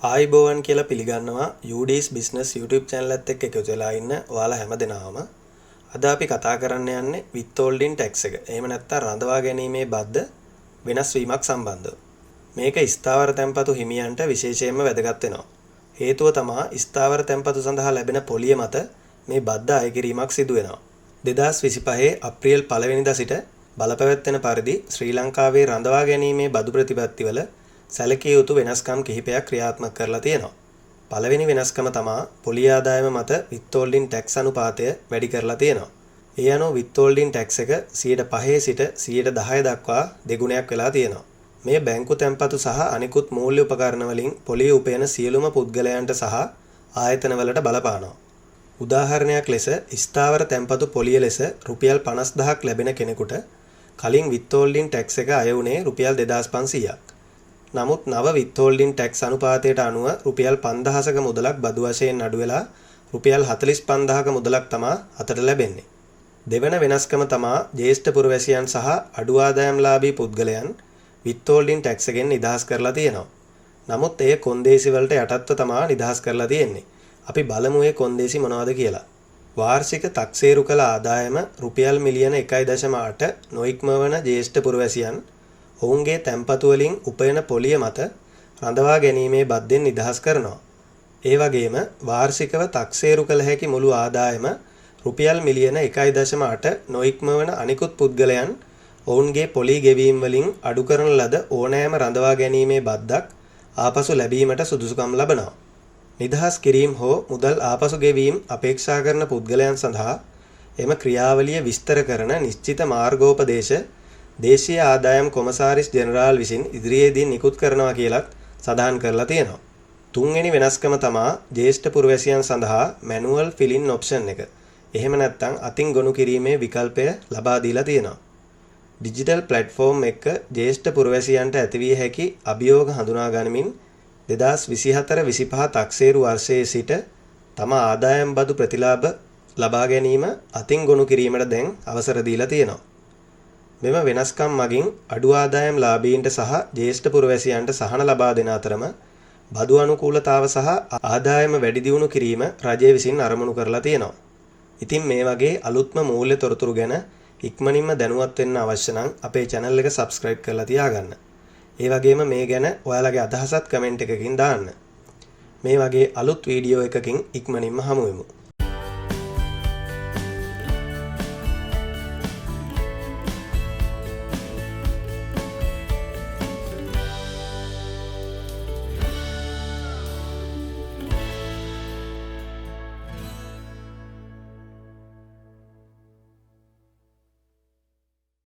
ආයිබෝවන් කියලා පිළිගන්නවා UD's Business YouTube channel එකත් එක්ක එකතු වෙලා ඉන්න ඔයාලා හැමදෙනාම. අද අපි කතා කරන්න යන්නේ withholding tax එක. එහෙම නැත්නම් රඳවා ගැනීමේ බද්ද වෙනස් වීමක් සම්බන්ධව. මේක ස්ථාවර තැන්පතු හිමියන්ට විශේෂයෙන්ම වැදගත් වෙනවා. හේතුව තමයි ස්ථාවර තැන්පතු සඳහා ලැබෙන පොලිය මත මේ බද්ද අය කිරීමක් සිදු වෙනවා. 2025 අප්‍රේල් 1 වෙනිදා සිට බලපැවැත්වෙන පරිදි ශ්‍රී ලංකාවේ රඳවා ගැනීමේ බදු ප්‍රතිපත්තිවල සැලකිය යුතු වෙනස්කම් කිහිපයක් ක්‍රියාත්මක කරලා තියෙනවා. පළවෙනි වෙනස්කම තමයි පොලි ආදායම මත withholding tax අනුපාතය වැඩි කරලා තියෙනවා. ඒ අනුව withholding tax එක 5% සිට 10% දක්වා දෙගුණයක් වෙලා තියෙනවා. මේ බැංකු තැන්පතු සහ අනිකුත් මූල්‍ය උපකරණ වලින් පොලිය උපයන සියලුම පුද්ගලයන්ට සහ ආයතන වලට බලපානවා. උදාහරණයක් ලෙස ස්ථාවර තැන්පතු පොලිය ලෙස රුපියල් 50000ක් ලැබෙන කෙනෙකුට කලින් withholding tax එක අය වුණේ රුපියල් 2500ක්. නමුත් නව withholding tax අනුපාතයට අනුව රුපියල් 5000ක මුදලක් බදු වශයෙන් අඩු වෙලා රුපියල් 45000ක මුදලක් තමයි අතට ලැබෙන්නේ. දෙවන වෙනස්කම තමයි ජ්‍යෙෂ්ඨ පුරවැසියන් සහ අඩු ආදායම්ලාභී පුද්ගලයන් withholding tax එකෙන් නිදහස් කරලා තියෙනවා. නමුත් ඒ කොන්දේසි වලට යටත්ව තමයි නිදහස් කරලා තියෙන්නේ. අපි බලමු ඒ කොන්දේසි මොනවද කියලා. වාර්ෂික තක්සේරු කළ ආදායම රුපියල් මිලියන 1.8 නොඉක්මවන ජ්‍යෙෂ්ඨ පුරවැසියන් ඔවුන්ගේ තැන්පතු වලින් උපයන පොලිය මත රඳවා ගැනීමේ බද්දෙන් නිදහස් කරනවා. ඒ වගේම වාර්ෂිකව තක්සේරු කළ හැකි මුළු ආදායම රුපියල් මිලියන 1.8 නොඉක්මවන අනිකුත් පුද්ගලයන් ඔවුන්ගේ පොලි ගෙවීම් වලින් අඩු කරන ලද ඕනෑම රඳවා ගැනීමේ බද්දක් ආපසු ලැබීමට සුදුසුකම් ලබනවා. නිදහස් කිරීම හෝ මුදල් ආපසු ගෙවීම අපේක්ෂා කරන පුද්ගලයන් සඳහා එම ක්‍රියාවලිය විස්තර කරන නිශ්චිත මාර්ගෝපදේශ දේශීය ආදායම් කොමසාරිස් ජෙනරාල් විසින් ඉදිරියේදී නිකුත් කරනවා කියලත් සඳහන් කරලා තියෙනවා. තුන්වෙනි වෙනස්කම තමයි ජ්‍යෙෂ්ඨ පුරවැසියන් සඳහා මැනුවල් ෆිලින් ඔප්ෂන් එක. එහෙම නැත්නම් අතින් ගොනු කිරීමේ විකල්පය ලබා දීලා තියෙනවා. ඩිජිටල් ප්ලැට්ෆෝම් එක ජ්‍යෙෂ්ඨ පුරවැසියන්ට ඇතිවිය හැකි අභියෝග හඳුනා ගනිමින් 2024-25 තක්සේරු වර්ෂයේ සිට තම ආදායම් බදු ප්‍රතිලාභ ලබා ගැනීම අතින් ගොනු කිරීමට දැන් අවසර දීලා තියෙනවා. මෙම වෙනස්කම් මගින් අඩු ආදායම් ලාභීන්ට සහ ජ්‍යෙෂ්ඨ පුරවැසියන්ට සහන ලබා දෙන අතරම බදු අනුකූලතාව සහ ආදායම වැඩි දියුණු කිරීම රජය විසින් අරමුණු කරලා තියෙනවා. ඉතින් මේ වගේ අලුත්ම මූල්‍ය තොරතුරු ගැන ඉක්මනින්ම දැනුවත් වෙන්න අවශ්‍ය නම් අපේ channel එක subscribe කරලා තියාගන්න. ඒ වගේම මේ ගැන ඔයාලගේ අදහසත් කමෙන්ට් එකකින් දාන්න. මේ වගේ අලුත් වීඩියෝ එකකින් ඉක්මනින්ම හමු වෙමු.